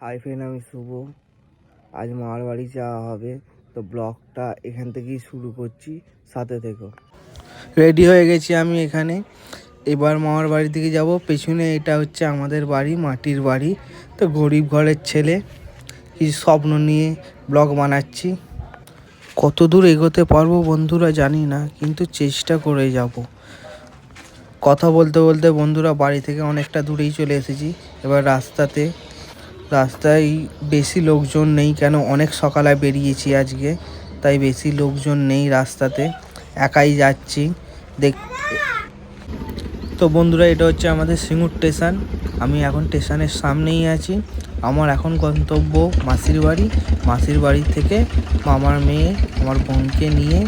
Hi friend, আমি শুভ। আজ মামার বাড়ি যাওয়া হবে, তো ব্লগটা এখান থেকেই শুরু করছি, সাথে থেকো। রেডি হয়ে গেছি আমি এখানে, এবার মামার বাড়ি থেকে যাব। পেছনে এটা হচ্ছে আমাদের বাড়ি, মাটির বাড়ি। তো গরিব ঘরের ছেলে, কিছু স্বপ্ন নিয়ে ব্লগ বানাচ্ছি। কত দূর এগোতে পারবো বন্ধুরা জানি না, কিন্তু চেষ্টা করে যাব। কথা বলতে বলতে বন্ধুরা বাড়ি থেকে অনেকটা দূরেই চলে এসেছি। এবার রাস্তায় বেশি লোকজন নেই, কেন অনেক সকালে বেরিয়েছি আজকে, তাই বেশি লোকজন নেই রাস্তাতে, একাই যাচ্ছি। তো বন্ধুরা, এটা হচ্ছে আমাদের সিঙ্গুর স্টেশন। আমি এখন স্টেশনের সামনেই আছি। আমার এখন গন্তব্য মাসির বাড়ি। মাসির বাড়ি থেকে মামার মেয়ে, আমার বোনকে নিয়ে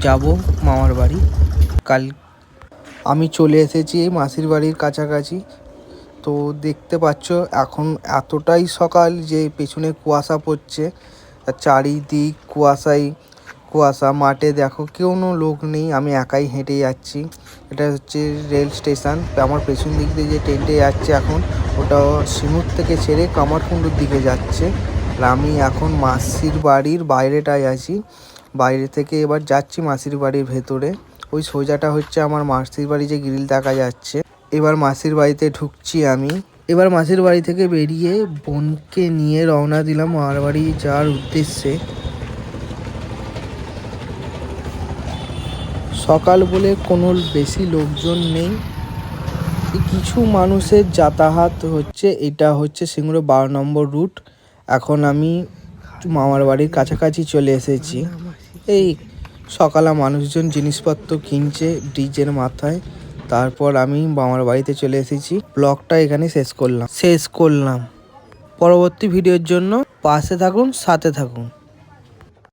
যাব মামার বাড়ি। কাল আমি চলে এসেছি মাসির বাড়ির কাছাকাছি। তো দেখতে পাচ্ছ এখন এতটাই সকাল যে পেছনে কুয়াশা পড়ছে, চারিদিক কুয়াশা। মাঠে দেখো কোনো লোক নেই, আমি একাই হেঁটে যাচ্ছি। এটা হচ্ছে রেল স্টেশন। আমার পেছন দিক দিয়ে যে ট্রেনটা যাচ্ছে এখন, ওটা সিঙ্গুর থেকে ছেড়ে কামারকুণ্ডুর দিকে যাচ্ছে। আর আমি এখন মাসির বাড়ির বাইরেটায় আছি। বাইরে থেকে এবার যাচ্ছি মাসির বাড়ির ভেতরে। ওই সোজাটা হচ্ছে আমার মাসির বাড়ি, যে গ্রিল দেখা যাচ্ছে। এবার মাসির বাড়িতে ঢুকছি আমি। এবার মাসির বাড়ি থেকে বেরিয়ে বোনকে নিয়ে রওনা দিলাম মামার বাড়ি যাওয়ার উদ্দেশ্যে। সকাল বলে কোনো বেশি লোকজন নেই, কিছু মানুষের যাতায়াত হচ্ছে। এটা হচ্ছে সিঙ্গুর 12 নম্বর রুট। এখন আমি মামার বাড়ির কাছাকাছি চলে এসেছি। এই সকালে মানুষজন জিনিসপত্র কিনছে ডিজের মাথায়। তারপর আমি মামার বাড়িতে চলে এসেছি। ব্লগটা এখানে শেষ করলাম। পরবর্তী ভিডিওর জন্য পাশে থাকুন, সাথে থাকুন।